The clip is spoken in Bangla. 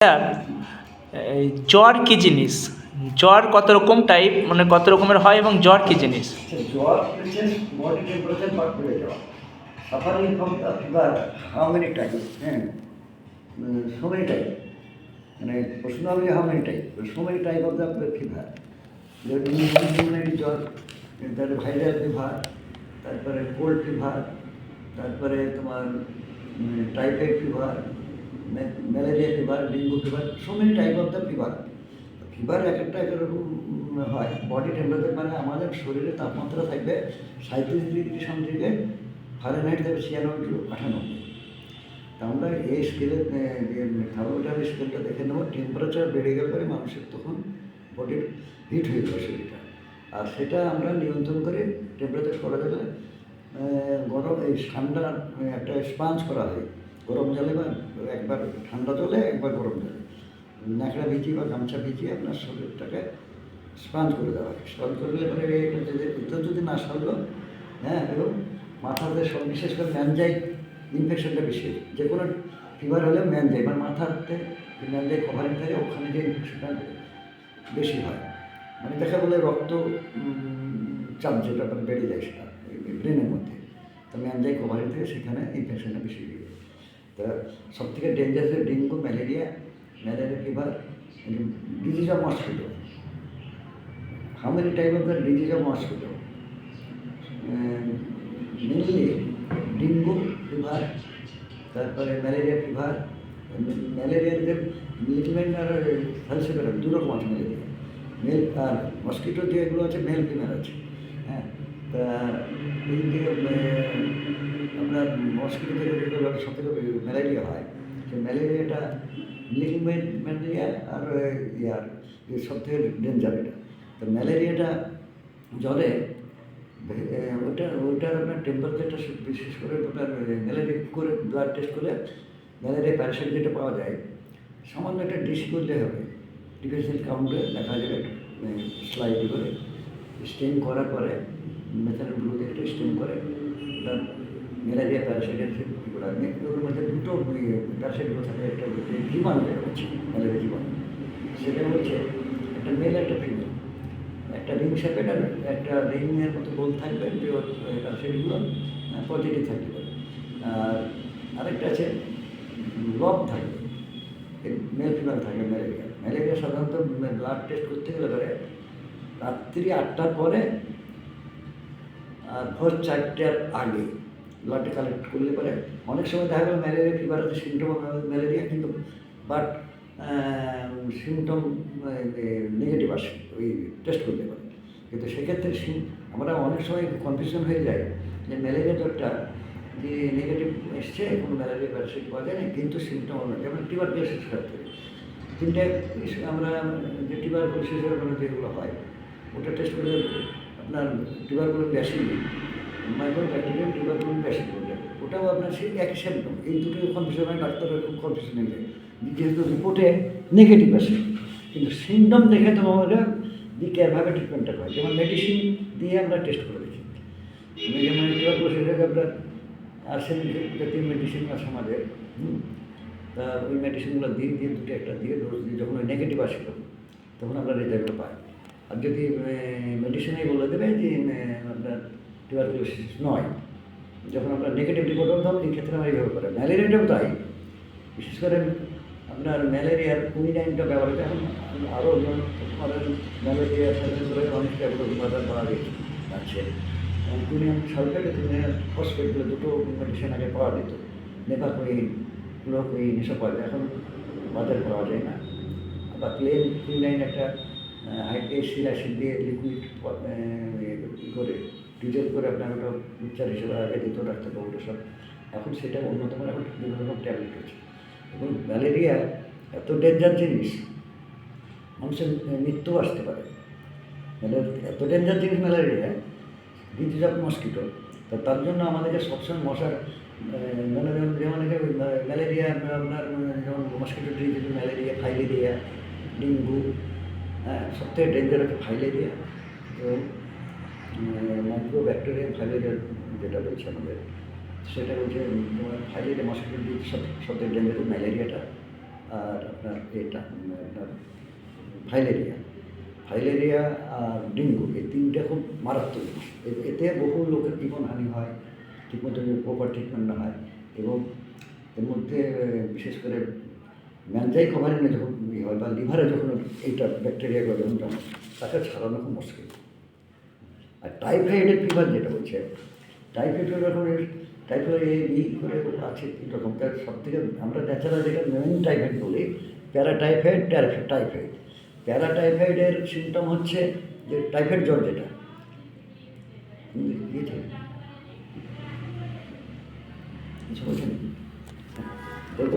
স্যার, এই জ্বর কি জিনিস? জ্বর কত রকম টাইপ, মানে কত রকমের হয় এবং জ্বর কি জিনিস? আচ্ছা, জ্বর হচ্ছে বডি টেম্পারেচার বাড় বেড়ে যাওয়া। Suffering from the fever, how many type? হ্যাঁ, সো মেনি টাইপ, মানে প্রশ্ন হবে how many type, so many type of the fever. Immunity জ্বর, তারপরে ভাইরাল ফিভার, তারপরে কোল্ড ফিভার, তারপরে তোমার typhoid fever, malaria fever, dengue fever, so many type of the fever. Fever এক একটা এক রকম হয়। বডি টেম্পারেচার মানে আমাদের শরীরে তাপমাত্রা থাকবে 37 ডিগ্রি সেন্টিগ্রেড, ফারেনহাইট থাকবে 96-98। তা আমরা এই স্কেলে যে থার্মোমিটারের স্কেলটা দেখে নেবো, টেম্পারেচার বেড়ে গেলে পরে মানুষের তখন বডির হিট হয়ে যাবে শরীরটা। আর সেটা আমরা নিয়ন্ত্রণ করে টেম্পারেচার করা যাবে। গরম এই ঠান্ডা একটা স্পাঞ্জ করা হয় গরম জলে, বা একবার ঠান্ডা জলে একবার গরম জলে ন্যাকড়া ভিজিয়ে বা গামছা ভিজিয়ে আপনার শরীরটাকে স্পাঞ্জ করে দেওয়া হয়। স্পাঞ্জ করলে পরে ভিতর যদি না সারলো, হ্যাঁ, এবং মাথাতে সব বিশেষ করে ম্যানজাইট ইনফেকশনটা বেশি। যে কোনো ফিভার হলে ম্যানজাইট মানে মাথাতে ম্যানজাইট কভারিং থাকে, ওখানে যে ইনফেকশনটা বেশি হয়, মানে দেখা বলে রক্ত চাপ যেটা মানে বেড়ে যায় সেটা ব্রেনের মধ্যে, তো ম্যানজাইট কভারিং থেকে সেখানে ইনফেকশনটা বেশি হয়ে যায়। তা সব থেকে dangerous dengue, malaria fever, disease of mosquito. How many type of the disease of mosquito? Mainly dengue fever, তারপরে ম্যালেরিয়া ফিভার। ম্যালেরিয়ার যে মিলিটমেন্ট আর ফ্যালসিফার দু রকম আছে ম্যালেরিয়া, মেল আর মসকিটো যেগুলো আছে মেল ফিমেল আছে। হ্যাঁ, তা এই যে আপনার মসকিটো থেকে যেগুলো সব থেকে ম্যালেরিয়া হয়, সেই ম্যালেরিয়াটা লিকুইড ম্যালেরিয়া আর ইয়ার সব থেকে ডেঞ্জার এটা। তো ম্যালেরিয়াটা জ্বরে ওইটার আপনার টেম্পারেচারটা বিশেষ করে আপনার ম্যালেরিয়া করে ব্লাড টেস্ট করে ম্যালেরিয়া প্যারাসাইট যেটা পাওয়া যায়, সামান্য একটা ডিশ করলে হবে, ডিফেন্সিয়াল কাউন্টে দেখা যাবে স্লাইডে করে স্টেন করার পরে মেথানল ব্লু দিয়ে একটা স্টেন করে ওটা ম্যালেরিয়া প্যারাসাইটের ওর মধ্যে দুটো প্যারাসাইটগুলো থাকে, একটা জীবাণু যেটা হচ্ছে ম্যালেরিয়া জীবাণু, সেটা হচ্ছে একটা মেল একটা ফিমেল, একটা রিং শেপের আর একটা রিংয়ের মতো গোল থাকবে, যে প্যারাসাইটগুলো পজিটিভ থাকবে। আর আরেকটা আছে লব থাকবে, মেল ফিমেল থাকবে। ম্যালেরিয়া সাধারণত ব্লাড টেস্ট করতে গেলে পরে রাত্রি 8টার পরে আর ভোর 4টার আগে ব্লাডটা কালেক্ট করলে পরে অনেক সময় দেখা গেল ম্যালেরিয়া ফিভার আছে, সিমটম ম্যালেরিয়া, কিন্তু বাট সিমটম নেগেটিভ আসে ওই টেস্ট করতে পারে। কিন্তু সেক্ষেত্রে আমরা অনেক সময় কনফিউশন হয়ে যায় যে ম্যালেরিয়া জ্বরটা যে নেগেটিভ এসছে, কোনো ম্যালেরিয়া প্যারাসাইট পাওয়া যায় না, কিন্তু সিমটম অন্য, যেমন টিউবারকুলোসিস ক্ষেত্রে তিনটে আমরা যে টিউবারকুলোসিসের মানে যেগুলো হয় ওটা টেস্ট করে আপনার টিউবারকুলোস ব্যাসিল, মাইক্রো ব্যাকটেরিয়াম টিউবারকুলোস ব্যাসিল বলে যাবে, ওটাও আপনার সেই একই সিমটম। এই দুটো কনফিউশন হয়, ডাক্তারের খুব কনফিউশন হয়ে যায়, যেহেতু রিপোর্টে নেগেটিভ আসে, কিন্তু সিমটম দেখে তো আমরা বিকেয়ারভাবে ট্রিটমেন্টটা হয়। যেমন মেডিসিন দিয়ে আমরা টেস্ট করে দেখি, যেমন টিউবারকুলোসিসের আপনার আর্সেনিক জাতীয় মেডিসিন আছে আমাদের, তা ওই মেডিসিনগুলো দিয়ে দুটো একটা দিয়ে ডোজ দিয়ে যখন ওই নেগেটিভ আসলো তখন আমরা রেজাল্টটা পাই। আর যদি মেডিসিনেই বলে দেবে যে আপনার টিউবারকুলোসিস নয়, যখন আপনার নেগেটিভ রিপোর্ট হবে তখন এই ক্ষেত্রে আমরা এইভাবে করে। ম্যালেরিয়াটাও তাই, বিশেষ করে আপনার ম্যালেরিয়ার কুইনাইনটা ব্যবহৃত, এখন আরও ম্যালেরিয়ার করে অনেক ট্যাবলেট উপাদান পাওয়া যাচ্ছে। কুইনাইন সালফেট, কুইনাইন ফসফেটগুলো দুটো মেডিসিন আগে পাওয়া যেত, নেভাকুইন, ক্লোরোকুইন এসব পাওয়া যায়, এখন বাজারে পাওয়া যায় না। বা প্লেন কুইনাইন একটা হাইড্রোক্সিল অ্যাসিড দিয়ে লিকুইড করে ডিজেল করে আপনার ওটা উচ্চার হিসেবে আগে দিত ডাক্তারবাবুটা সব, এখন সেটা অন্যতম, এখন বিভিন্ন রকম ট্যাবলেট হচ্ছে। এবং ম্যালেরিয়া এত ডেঞ্জার জিনিস, মানুষের মৃত্যু আসতে পারে। এত ডেঞ্জার জিনিস ম্যালেরিয়া, ডিজিজ অফ মসকিটো। তো তার জন্য আমাদেরকে সবসময় মশার যেমন ম্যালেরিয়া আপনার যেমন mosquito disease, malaria, filaria, dengue, হ্যাঁ, সবথেকে ডেঞ্জার হচ্ছে ফাইলেরিয়া এবং মাইক্রো ব্যাকটেরিয়াম ফাইলেরিয়া যেটা বলছে আমাদের, সেটা হচ্ছে তোমার ফাইলেরিয়া মসকিটো ডিজিজ সবথেকে ডেঞ্জার ম্যালেরিয়াটা। আর আপনার এটা আপনার ফাইলেরিয়া ফাইলেরিয়া আর ডেঙ্গু এই তিনটা খুব মারাত্মক জিনিস। এতে বহু লোকের জীবনহানি হয়, ঠিকমতো প্রপার ট্রিটমেন্ট না হয়, এবং এর মধ্যে বিশেষ করে ম্যানজাই কভারিনে যখন হয় বা লিভারে যখন এইটা ব্যাকটেরিয়াগুলো যখন জমে, তাকে ছাড়ানো খুব মুশকিল। আর টাইফয়েডের ফিভার যেটা বলছে, টাইফয়েড রকমের টাইফয়েড এ বি করে আছে 3 রকম। তার সব থেকে আমরা ন্যাচারাল যেটা মেইন টাইফয়েড বলি, প্যারাটাইফয়েড, টাইফয়েড। প্যারাটাইফয়েডের সিমটম হচ্ছে যে টাইফয়েড জ্বর যেটা বুঝেছেন, কিছু বলছেন